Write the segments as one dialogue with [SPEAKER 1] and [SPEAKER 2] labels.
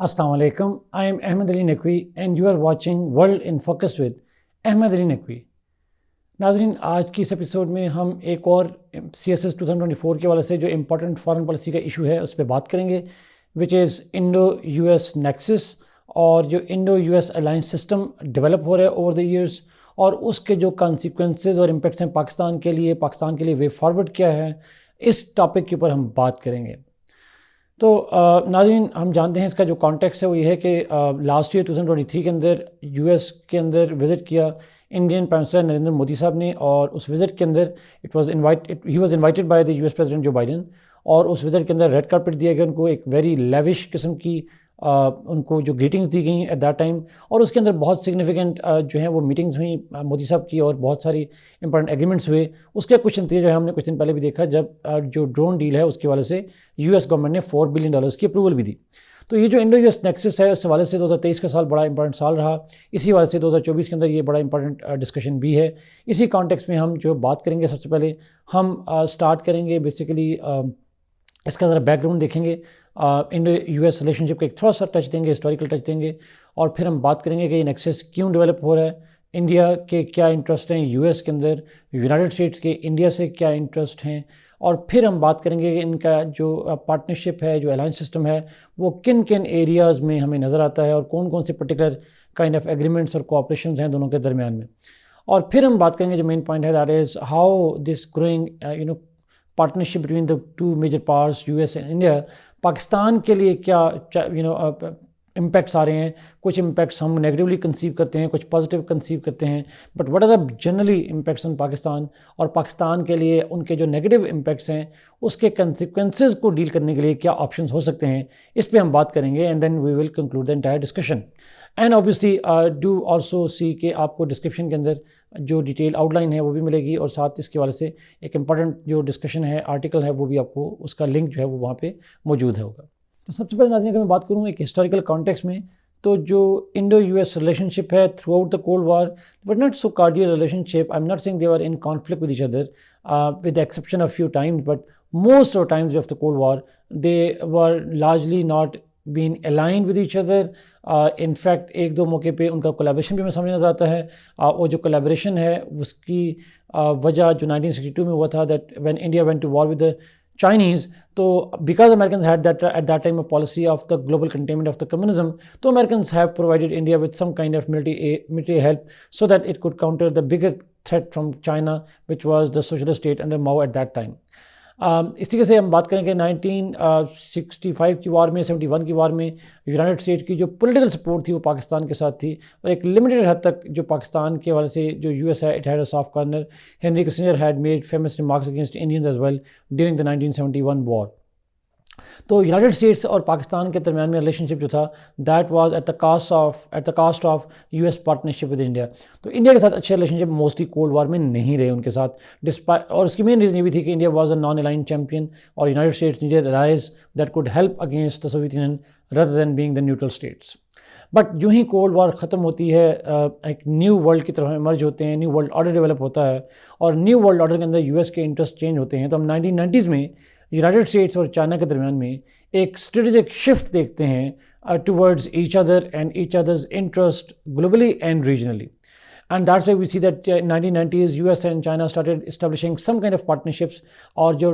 [SPEAKER 1] Assalamu alaikum. I am Ahmed Naqvi and you are watching World in Focus with Ahmed Naqvi. नाज़रीन, आज की इस episode में हम एक और CSS 2024 के वाले से जो इम्पोर्टेंट फॉरेन पॉलिसी का इशू है उस पर बात करेंगे, विच इज़ इंडो-US नेक्सस, और जो इंडो-US अलायंस सिस्टम डेवलप हो रहा है ओवर द ईयर्स और उसके जो कॉन्सिक्वेंसेस और इम्पेक्ट्स हैं पाकिस्तान के लिए वे फॉरवर्ड क्या है, इस टॉपिक के ऊपर हम बात करेंगे। तो नाज़रीन, हम जानते हैं इसका जो कॉन्टेक्स्ट है वो ये है कि लास्ट ईयर 2023 के अंदर US के अंदर विज़िट किया Indian prime minister Narendra Modi साहब ने, और उस विज़िट के अंदर he was invited by the US president जो बाइडन, और उस विज़िट के अंदर रेड कार्पेट दिया गया उनको, एक वेरी लेविश किस्म की उनको जो ग्रीटिंग्स दी गई एट दैट टाइम, और उसके अंदर बहुत सिग्निफिकेंट जो है वो मीटिंग्स हुई मोदी साहब की और बहुत सारी इंपॉर्टेंट एग्रीमेंट्स हुए। उसके कुछ नतीजे जो है हमने कुछ दिन पहले भी देखा जब जो ड्रोन डील है उसके वाले से US गवर्नमेंट ने $4 बिलियन की अप्रूवल भी दी। तो ये जो इंडो-US नेक्सस है उस हवाले से 2023 का साल बड़ा इंपॉर्टेंट साल रहा, इसी हवाले से 2024 के अंदर ये बड़ा इंपॉर्टेंट डिस्कशन भी है। इसी कॉन्टेक्स्ट में हम जो बात करेंगे, सबसे पहले हम स्टार्ट करेंगे बेसिकली इसका ज़रा बैकग्राउंड देखेंगे, इंडो-US रिलेशनशिप का एक थोड़ा सा टच देंगे, हिस्टोरिकल टच देंगे, और फिर हम बात करेंगे कि ये नेक्सस क्यों डेवलप हो रहा है, इंडिया के क्या इंटरेस्ट हैं US के अंदर, यूनाइटेड स्टेट्स के इंडिया से क्या इंटरेस्ट हैं, और फिर हम बात करेंगे कि इनका जो पार्टनरशिप है, जो अलायंस सिस्टम है, वो किन किन एरियाज़ में हमें नज़र आता है और कौन कौन से पर्टिकुलर काइंड ऑफ एग्रीमेंट्स और कोऑपरेशंस हैं दोनों के दरमियान में। और फिर हम बात करेंगे जो मेन पॉइंट है, that is how this growing partnership between the two major powers US and India Pakistan के लिए क्या इम्पैक्ट्स आ रहे हैं। कुछ इम्पैक्ट्स हम नेगेटिवली कंसीव करते हैं, कुछ पॉजिटिव कंसीव करते हैं, but what are the generally impacts on Pakistan, और पाकिस्तान के लिए उनके जो नेगेटिव इम्पैक्ट्स हैं उसके कंसिक्वेंसेस को डील करने के लिए क्या ऑप्शंस हो सकते हैं, इस पे हम बात करेंगे, and then we will conclude the entire discussion. And obviously do also see कि आपको डिस्क्रिप्शन के अंदर जो डिटेल आउटलाइन है वो भी मिलेगी, और साथ इसके वाले से एक इम्पॉर्टेंट जो डिस्कशन है, आर्टिकल है, वो भी आपको उसका लिंक जो है वो वहाँ पे मौजूद होगा। तो सबसे पहले नाज़रीन, अगर मैं बात करूँ एक हिस्टोरिकल कॉन्टेक्स्ट में, तो जो इंडो-US रिलेशनशिप है throughout the cold war were not so cordial relationship. I am not saying they were in conflict with each other with the exception of few times, but most of times of the cold war they were largely not been aligned with each other. In fact एक दो मौके पे उनका collaboration भी हमें सामने नजर आता है, और जो कोलैबोरेशन है उसकी वजह जो 1962 में हुआ था, that when India went to war with the Chinese, तो because Americans had that at that time a policy of the global containment of the communism, so Americans have provided India with some kind of military help so that it could counter the bigger threat from China, which was the socialist state under Mao at that time. इस तरीके से हम बात करें कि 1965 की वार में, 71 की वार में यूनाइटेड स्टेट की जो पॉलिटिकल सपोर्ट थी वो पाकिस्तान के साथ थी, और एक लिमिटेड हद तक जो पाकिस्तान के हवाले से जो US है, it had a soft corner. Henry Kissinger had made famous remarks against Indians as well during the 1971 war. तो यूनाइटेड स्टेट्स और पाकिस्तान के दरमियान में रिलेशनशिप जो था, that was at the cost of US partnership with India. तो India के साथ अच्छे रिलेशनशिप मोस्टली कोल्ड वार में नहीं रहे उनके साथ, डिस्पाइट, और उसकी मेन रीज़न ये भी थी कि India was a non aligned champion, और United States needed allies that could help against the Soviet Union rather than being the neutral states. But जो ही कोल्ड वार ख़त्म होती है, एक न्यू वर्ल्ड की तरफ इमर्ज होते हैं, न्यू वर्ल्ड ऑर्डर डेवलप होता है, और न्यू वर्ल्ड ऑर्डर के अंदर US के इंटरेस्ट चेंज होते हैं। तो हम 1990s में यूनाइटेड स्टेट्स और चाइना के दरमियान में एक स्ट्रेटेजिक शिफ्ट देखते हैं towards each other and each other's interest globally and regionally, and that's why we see that 1990s US and China started establishing some kind of partnerships. और जो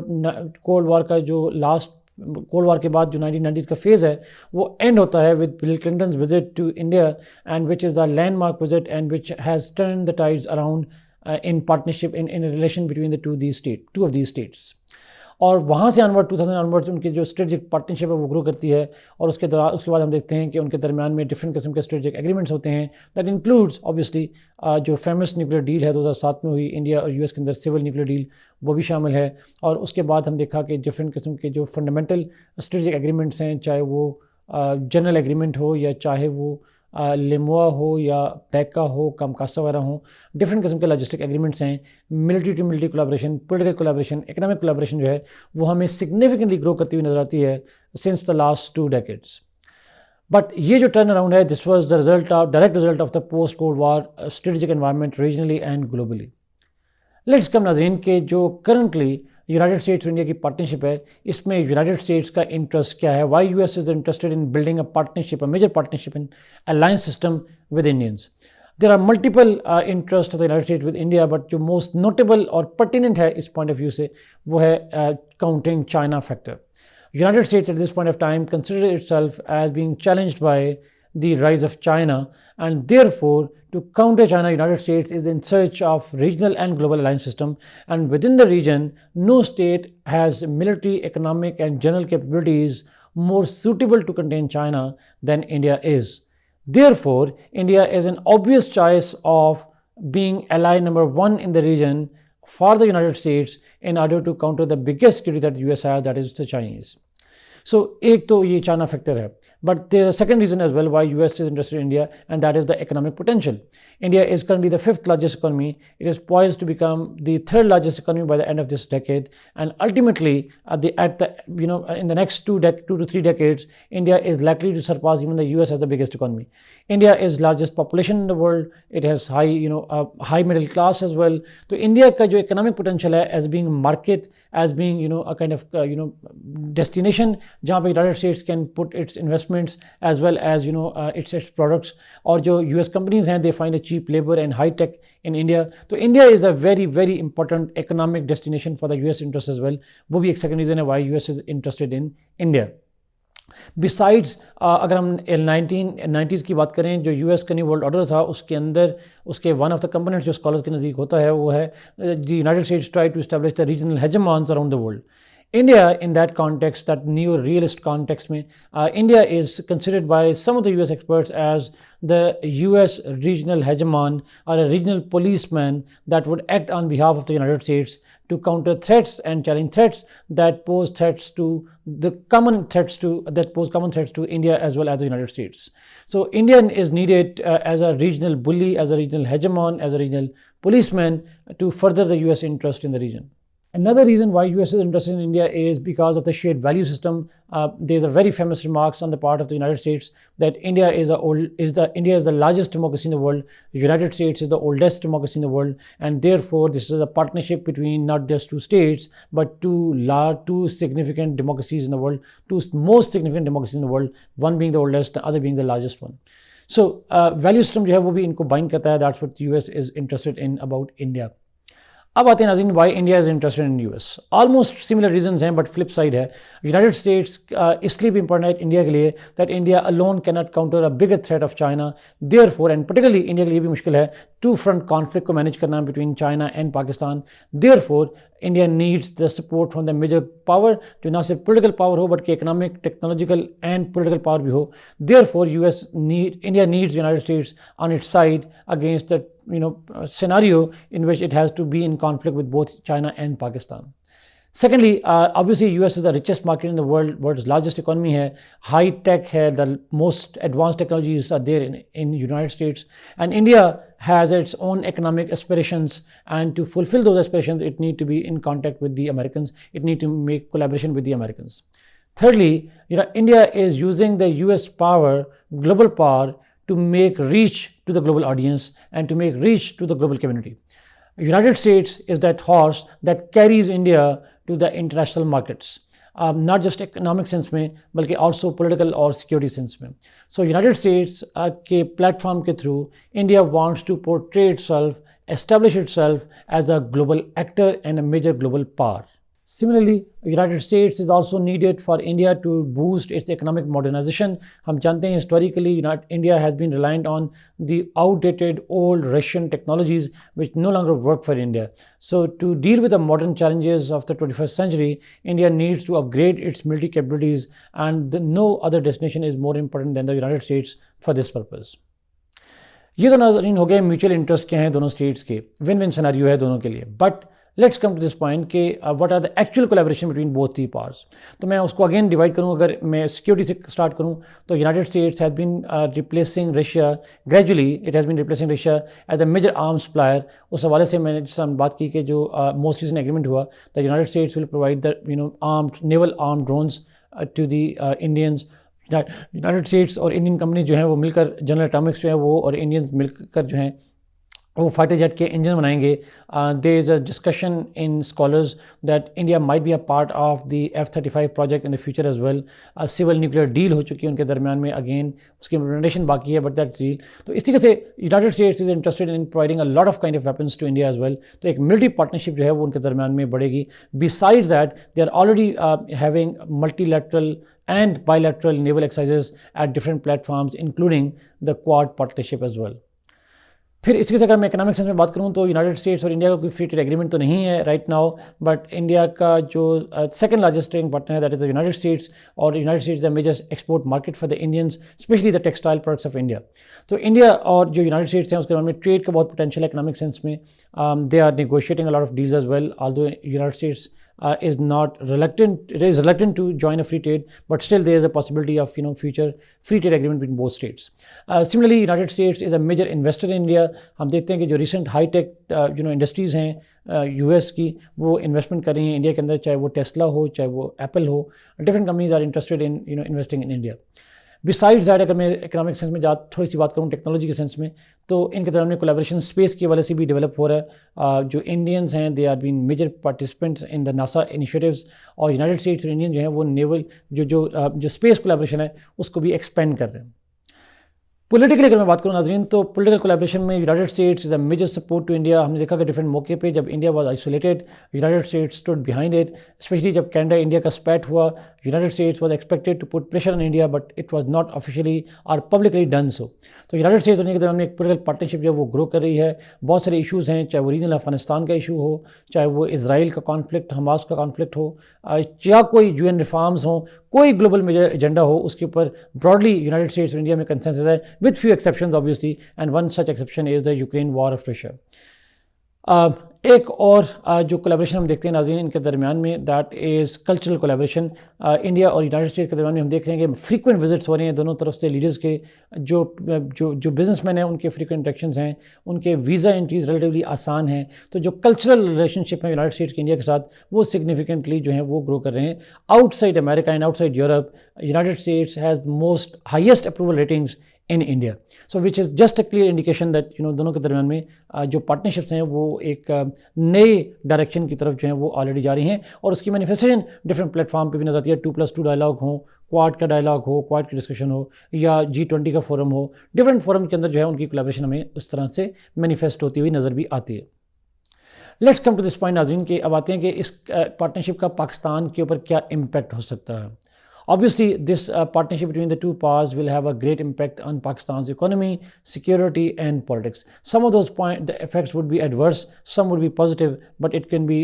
[SPEAKER 1] cold war का जो लास्ट कोल्ड वार के बाद जो 1990s का phase है वो एंड होता है with Bill Clinton's visit to India, and which is the landmark visit and which has turn the tides around in partnership in a relation between the two of these states। और वहाँ से onward 2000 onwards उनकी जो strategic partnership है वो grow करती है, और उसके बाद हम देखते हैं कि उनके दरमियान में डिफरेंट किस्म के स्ट्रेटेजिक एग्रीमेंट्स होते हैं। दैट इंक्लूड्स ऑब्वियसली जो फेमस न्यूक्लियर डील है 2007 में हुई इंडिया और US के अंदर, सिविल न्यूक्लियर डील, वो भी शामिल है। और उसके बाद हम देखा कि डिफरेंट किस्म के जो फंडामेंटल स्ट्रेटेजिक एग्रीमेंट्स हैं, चाहे वो जनरल एग्रीमेंट हो या चाहे वो लिमुआ हो या पैका हो, कामकासा वगैरह हो, डिफरेंट किस्म के लॉजिस्टिक एग्रीमेंट्स हैं। Military to military collaboration, political collaboration, economic collaboration जो है वो हमें सिग्निफिकेंटली ग्रो करती हुई नज़र आती है since the last 2 decades. But ये जो टर्न अराउंड है, this was the direct result of the post cold war strategic environment regionally and globally. Let's come नाज़रीन के जो करंटली यूनाइटेड स्टेट्स और इंडिया की पार्टनरशिप है, इसमें यूनाइटेड स्टेट्स का इंटरेस्ट क्या है, why US is interested in building a partnership, a major partnership in alliance system with Indians. There are multiple interest of the United states with India, but जो most notable और pertinent है इस point of view से वो है countering China factor. United States at this point of time considers itself as being challenged by the rise of China, and therefore to counter China, United States is in search of regional and global alliance system, and within the region no state has military, economic and general capabilities more suitable to contain China than India is. Therefore, India is an obvious choice of being ally number one in the region for the United States in order to counter the biggest security that the US has, that is the Chinese. So एक तो ये China factor है, but there is a second reason as well why US is interested in India, and that is the economic potential. India is currently the 5th largest economy. It is poised to become the 3rd largest economy by the end of this decade, and ultimately in the next 2 to 3 decades, India is likely to surpass even the US as the biggest economy. India is largest population in the world. It has high middle class as well. So India का जो economic potential है as being market, as being a kind of destination जहाँ पे United States can put its investments as well as its products, और जो US companies हैं they find a cheap labour and high tech in India. तो India is a very very important economic destination for the US interest as well. वो भी एक second reason है why US is interested in India. Besides अगर हम 1990s की बात करें, जो यूएस का न्यू वर्ल्ड ऑर्डर था उसके अंदर उसके वन ऑफ द कंपोनेंट्स जो स्कॉलर्स के नज़दीक होता है वो है the United States try to establish the regional hegemons around the world. India, in that context, that neo-realist context, India is considered by some of the US experts as the US regional hegemon or a regional policeman that would act on behalf of the United States to counter threats and challenge threats that pose common threats to India as well as the United States. So India is needed as a regional bully, as a regional hegemon, as a regional policeman to further the US interest in the region. Another reason why US is interested in India is because of the shared value system. There's a very famous remarks on the part of the United States that India is the largest democracy in the world. The United States is the oldest democracy in the world, and therefore this is a partnership between not just two states but two significant democracies in the world, two most significant democracies in the world, one being the oldest, the other being the largest one. So value system जो है वो भी इनको bind करता है. That's what the US is interested in about India. अब आते हैं नाज़रीन why India is interested in US. Almost similar reasons हैं बट फ्लिप साइड है. यूनाइटेड स्टेट्स इसलिए भी इंपॉर्टेंट है इंडिया के लिए that India alone can not counter a bigger threat of China. Therefore and particularly India के लिए भी मुश्किल है टू फ्रंट कॉन्फ्लिक्ट को मैनेज करना between China and Pakistan. Therefore India needs the support from the major power, जो ना सिर्फ पोलिटिकल पावर हो बल्कि economic, technological and political power भी हो. Therefore India needs United states on it's side against the scenario in which it has to be in conflict with both China and Pakistan. Secondly, obviously US is the richest market in the world, world's largest economy है, high tech है, the most advanced technologies are there in United States, and India has its own economic aspirations, and to fulfill those aspirations it need to be in contact with the Americans, it need to make collaboration with the Americans. Thirdly, India is using the US power, global power, to make reach to the global audience and to make reach to the global community. United States is that horse that carries India to the international markets, not just economic sense में बल्कि also political और security sense में. So United States के platform के through India wants to portray itself, establish itself as a global actor and a major global power. Similarly, United States is also needed for India to boost its economic modernization. हम जानते हैं historically India has been reliant on the outdated old Russian technologies which no longer work for India. So to deal with the modern challenges of the 21st century, India needs to upgrade its military capabilities, and no other destination is more important than the United States for this purpose. ये तो नाज़रीन हो गए mutual interest के हैं दोनों states के, win win scenario है दोनों के लिए. But let's come to this point कि what are the actual collaboration between both the powers. तो मैं उसको अगेन डिवाइड करूँ. अगर मैं सिक्योरिटी से स्टार्ट करूँ तो United States has been replacing Russia gradually, it has been replacing Russia as a major arms supplier. उस हवाले से मैंने जिस बात की कि जो मोस्ट रिसेंट एग्रीमेंट हुआ the United States will provide the armed naval armed drones to the Indians. United States और इंडियन कंपनी जो हैं वो मिलकर, जनरल एटॉमिक्स जो है वो और इंडियंस मिलकर जो हैं वो फाइटर जेट के इंजन बनाएंगे. There is a discussion in scholars that India might be a part of the F-35 project in the future as well. Civil nuclear deal हो चुकी है उनके दरमियान में, अगेन उसकी इम्प्लीमेंटेशन बाकी है, बट दैट डील. तो इस तरीके से United States is interested in providing a lot of kind of weapons to India as well. तो एक मिलिट्री पार्टनरशिप जो है वो उनके दरमियान में बढ़ेगी. Besides that they are already having multilateral and bilateral naval exercises at different platforms including the Quad partnership as well. फिर इसके से अगर मैं इकोनॉमिक सेंस में बात करूँ तो यूनाइटेड स्टेट्स और इंडिया का कोई फ्री ट्रेड एग्रीमेंट तो नहीं है राइट नाउ, बट इंडिया का जो सेकंड लार्जेस्ट ट्रेडिंग पार्टनर है that is the United States, और United States the major export market for the Indians, specially the textile products of India. तो India और जो यूनाइटेड स्टेट्स हैं उसके बारे में ट्रेड का बहुत पोटेंशियल है इकोनॉमिक सेंस में. They are negotiating a lot of deals as well, although United States is reluctant to join a free trade, but still there is a possibility of future free trade agreement between both states. Similarly, United States is a major investor in India. हम देखते हैं कि जो recent high tech industries हैं US की, वो investment कर रही हैं इंडिया के अंदर, चाहे वो टेस्ला हो, चाहे वो एप्पल हो. Different companies are interested in investing in India. Besides that अगर मैं इकोनॉमिक सेंस में थोड़ी सी बात करूँ टेक्नोलॉजी के सेंस में, तो इनके तरफ में कोलैबोरेशन स्पेस की वजह से भी डेवलप हो रहा है. जो इंडियंस हैं they are been major participants in the NASA initiatives, और यूनाइटेड स्टेट्स और इंडियन जो हैं वो नेवल जो स्पेस कोलैबोरेशन है उसको भी एक्सपेंड कर रहे हैं. पॉलिटिकली अगर मैं बात करूँ नाजरीन, तो पॉलिटिकल कोलैबोरेशन में United States is a major support to India. हमने देखा कि डिफरेंट मौके पे जब India was isolated, United States stood behind it. Specially जब कनाडा इंडिया का स्पैट हुआ, United States was expected to put pressure on India, but it was not officially और पब्लिकली डन सो. तो यूनाइटेड स्टेट्स और India के दरमियान एक political partnership जो वो ग्रो कर रही है. बहुत सारे इशूज़ हैं, चाहे वो रीजनल अफगानिस्तान का इशू हो, चाहे वो इसराइल का कॉन्फ्लिक्ट, हमास का कॉन्फ्लिक्ट हो, या कोई UN रिफॉर्म्स हो, कोई ग्लोबल मेजर एजेंडा हो, उसके ऊपर ब्रॉडली यूनाइटेड स्टेट्स और इंडिया में कंसेंसस है, with few exceptions obviously, and one such exception is the Ukraine war of Russia. एक और जो कोलैबोरेशन हम देखते हैं नाज़रीन इनके दरमियान में, that is cultural collaboration. India और यूनाइटेड स्टेट्स के दरमियान में हम देख रहे हैं कि फ्रीक्वेंट विजिट्स हो रहे हैं दोनों तरफ से लीडर्स के. जो बिजनेसमैन हैं उनके फ्रीक्वेंट इंटरेक्शंस हैं, उनके वीज़ा एंट्रीज रिलेटिवली आसान हैं. तो जो कल्चरल रिलेशनशिप है यूनाइटेड स्टेट्स के इंडिया के साथ, वो सिग्निफिकेंटली जो है वो ग्रो कर रहे हैं. Outside America and outside Europe, United States has most highest approval ratings in India. So which is just a clear indication that दोनों के दरमियान में जो पार्टनरशिप्स हैं वो एक नए डायरेक्शन की तरफ जो है वो ऑलरेडी जा रही हैं, और उसकी मैनिफेस्टेशन डिफरेंट प्लेटफॉर्म पे भी नजर आती है. 2+2 डायलॉग हो, क्वाड का डायलॉग हो, क्वाड की डिस्कशन हो, या G20 का फोरम हो, डिफरेंट फोरम के अंदर जो है उनकी कोलैबोरेशन हमें उस तरह से मैनिफेस्ट होती हुई नज़र भी आती है. Let's come to this point नाज़रीन के अब आते हैं कि इस पार्टनरशिप का पाकिस्तान के ऊपर क्या इम्पैक्ट हो सकता है. Obviously, this partnership between the two powers will have a great impact on Pakistan's economy, security, and politics. Some of those the effects would be adverse, some would be positive, but it can be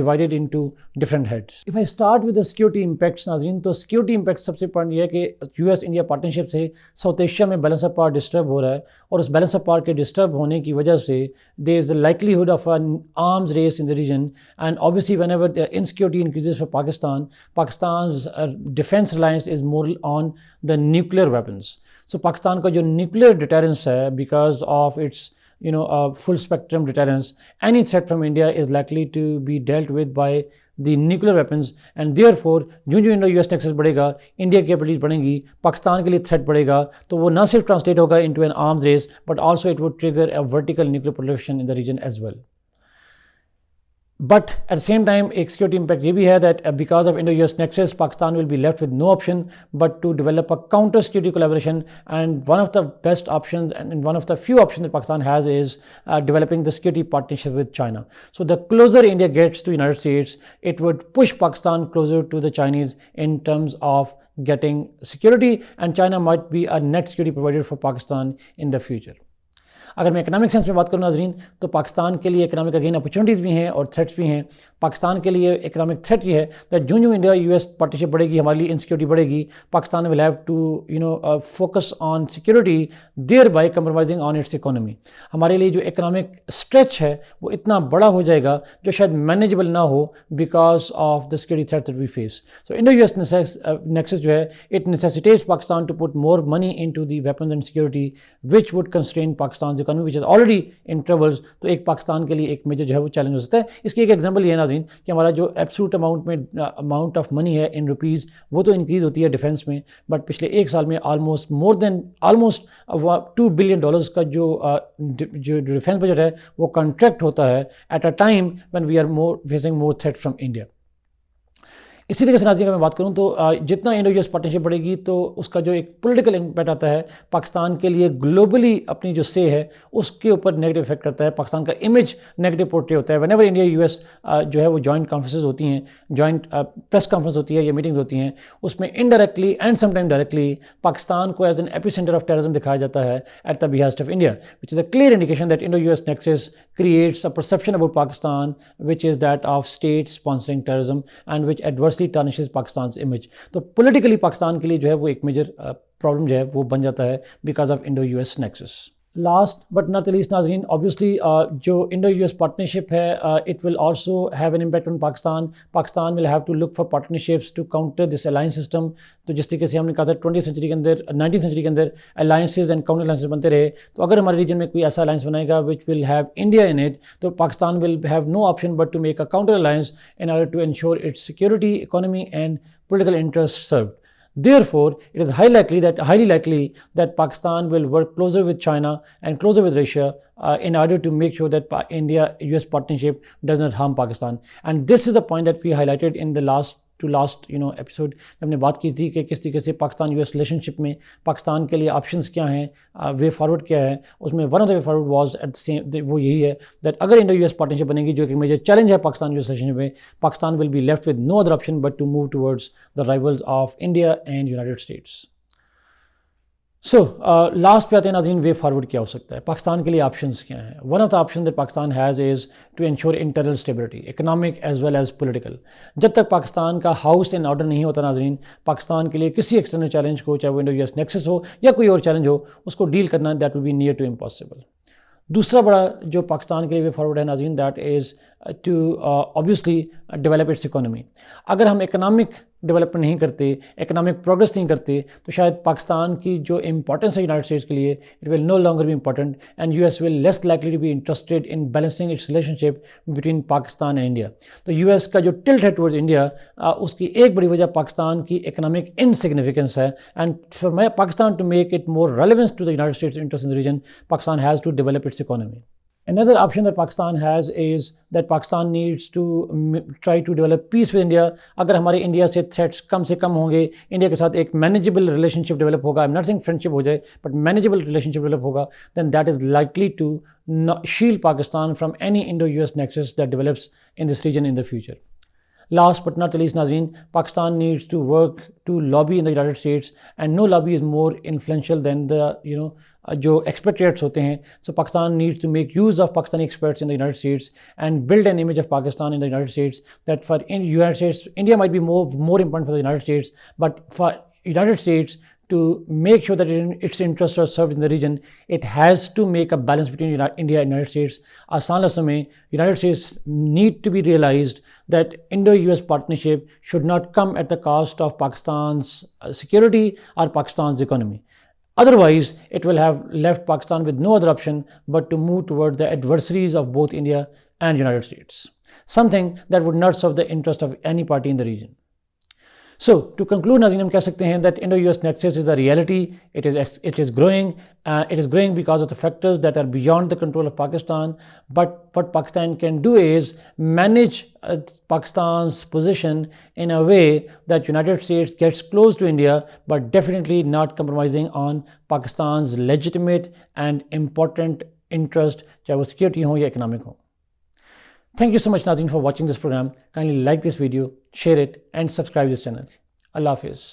[SPEAKER 1] divided into different heads. If I start with the security impacts, नाज़रीन, तो security impacts सबसे important ये है कि US-India partnership से south Asia में balance of power disturb हो रहा है, और उस बैलेंस ऑफ पावर के डिस्टर्ब होने की वजह से there is the likelihood of an arms race in the region, and obviously whenever the insecurity increases for Pakistan's defense reliance is more on the nuclear weapons. So Pakistan का जो nuclear deterrence है, because of its full spectrum deterrence, any threat from India is likely to be dealt with by the nuclear weapons, and therefore जो INDO-US nexus बढ़ेगा, India की capabilities बढ़ेंगी, पाकिस्तान के लिए threat बढ़ेगा, तो वो ना सिर्फ ट्रांसलेट होगा into an arms race, but also it would trigger a vertical nuclear proliferation in the region as well. But at the same time, एक security impact ये भी है that because of INDO-US nexus, Pakistan will be left with no option but to develop a counter security collaboration, and one of the best options and one of the few options that Pakistan has is developing the security partnership with China. So the closer India gets to United States, it would push Pakistan closer to the Chinese in terms of getting security, and China might be a net security provider for Pakistan in the future. अगर मैं economic sense में बात करूँ नाज़रीन, तो पाकिस्तान के लिए economic again opportunities भी हैं और थ्रेट्स भी हैं. पाकिस्तान के लिए इकोनॉमिक थ्रेट ये है दैट जो इंडिया-US पार्टनरशिप बढ़ेगी, हमारे लिए इनसिक्योरिटी बढ़ेगी, Pakistan will have to focus on security, thereby compromising on its economy. हमारे लिए जो इकोनॉमिक स्ट्रेच है वो इतना बड़ा हो जाएगा जो शायद मैनेजेबल ना हो because of the security threat that we face. So INDO-US nexus जो है, it necessitates Pakistan to put more money into the weapons and security, which would constrain Pakistan economy which is already in troubles, तो एक पाकिस्तान के लिए एक major जो है वो चैलेंज हो सकता है। इसकी एक एग्जांपल ये है नाज़रीन कि हमारा जो एब्सोल्यूट अमाउंट ऑफ मनी है इन रुपीज़ वो तो इंक्रीज़ होती है डिफेंस में, बट पिछले एक साल में ऑलमोस्ट $2 बिलियन का जो डिफेंस बजट है वो कॉन्ट्रैक्ट होता है at a time when we are facing more threat from India. इसी तरीके से नाज़रीन अगर मैं बात करूं तो जितना इंडो यूएस पार्टनरशिप बढ़ेगी तो उसका जो एक पॉलिटिकल इम्पैक्ट आता है पाकिस्तान के लिए ग्लोबली अपनी जो से है उसके ऊपर नेगेटिव इफेक्ट करता है। पाकिस्तान का इमेज नेगेटिव पोर्ट्रे होता है। व्हेनेवर इंडिया यूएस जो है वो जॉइंट कॉन्फ्रेंसेस होती हैं, जॉइंट प्रेस कॉन्फ्रेंस होती है या मीटिंग्स होती हैं, उसमें indirectly and sometime directly Pakistan को as an epicentre of terrorism दिखाया जाता है at the behest of India, which is a clear indication that Indo US nexus creates a perception about Pakistan which is that of state sponsoring terrorism and which adversely tarnishes Pakistan's image। तो politically Pakistan के लिए जो है वो एक major problem जो है वो बन जाता है because of Indo US nexus. Last but not least नाज़रीन, ऑब्वियसली जो इंडो-यूएस पार्टनरशिप है it will also have an impact on Pakistan. Pakistan will have to look for partnerships to counter this alliance system. तो जिस तरीके से हमने कहा था 19वीं सेंचुरी के अंदर अलायंसेज एंड काउंटर अलायंसेज बनते रहे, तो अगर हमारे रीजन में कोई ऐसा अलायंस बनाएगा which will have India in it, तो Pakistan will have no option but to make a counter alliance in order to ensure its security, economy and political interests served। Therefore, it is highly likely that Pakistan will work closer with China and closer with Russia in order to make sure that India-US partnership does not harm Pakistan। And this is the point that we highlighted in the last episode, जब हमने बात की थी कि किस तरीके से Pakistan US relationship में पाकिस्तान के लिए ऑप्शंस क्या हैं, वे फॉरवर्ड क्या है। उसमें one of the way forward was at the same, वो यही है दैट अगर इंडो यूएस पार्टनरशिप बनेगी जो कि मेजर चैलेंज है पाकिस्तान यूएस रिलेशनशिप में, Pakistan will be left with no other option but to move towards the rivals of India and United States. So last पे आते हैं नाज़रीन, वे फॉरवर्ड क्या हो सकता है पाकिस्तान के लिए, ऑप्शंस क्या हैं। One of the option that Pakistan has is to ensure internal stability, economic as well as political. जब तक पाकिस्तान का हाउस इन ऑर्डर नहीं होता नाज़रीन, पाकिस्तान के लिए किसी एक्सटर्नल चैलेंज को, चाहे वो इंडो-यूएस नेक्सस हो या कोई और चैलेंज हो, उसको डील करना that will be near to impossible. दूसरा बड़ा जो पाकिस्तान के लिए वे फॉरवर्ड है नाज़रीन, that is to obviously develop its economy. अगर हम इकोनॉमिक डेवलपमेंट नहीं करते, इकोनॉमिक प्रोग्रेस नहीं करते, तो शायद पाकिस्तान की जो इंपॉर्टेंस है यूनाइटेड स्टेट्स के लिए it will no longer be important and US will less likely to be interested in balancing its relationship between Pakistan and India. तो यूएस का जो टिल्ट है टुवर्ड्स इंडिया, उसकी एक बड़ी वजह पाकिस्तान की इकोनॉमिक इनसिग्निफिकेंस है। And for Pakistan to make it more relevance to the United States interest in the region, Pakistan has to develop its economy. Another option that Pakistan has is that Pakistan needs to try to develop peace with India। अगर हमारे India से threats कम से कम होंगे, India के साथ एक manageable relationship develop होगा, आई am not saying friendship हो जाए बट मैनेजेबल रिलेशनशिप डेवलप होगा, then that is likely to shield Pakistan from any Indo-US nexus that develops in this region in the future। Last but not the least नाज़रीन, Pakistan needs to work to lobby in the United States and no lobby is more influential than the जो expatriates होते हैं। So Pakistan needs to make use of Pakistani experts in the United States and build an image of Pakistan in the United States that for United States, India might be more important for the United States, but for United States to make sure that its interests are served in the region, it has to make a balance between India and United States। आसान लफ्ज़ों में United States need to be realized that Indo-US partnership should not come at the cost of Pakistan's security or Pakistan's economy। Otherwise, it will have left Pakistan with no other option but to move toward the adversaries of both India and United States, something that would not serve the interest of any party in the region। So to conclude नाज़रीन, हम कह सकते हैं that Indo-US nexus is a reality। It is growing। It is growing because of the factors that are beyond the control of Pakistan। But what Pakistan can do is manage Pakistan's position in a way that United States gets close to India, but definitely not compromising on Pakistan's legitimate and important interest, चाहे वो security हो या economic हो। Thank you so much Nazreen for watching this program. Kindly like this video, share it and subscribe this channel। Allah Hafiz।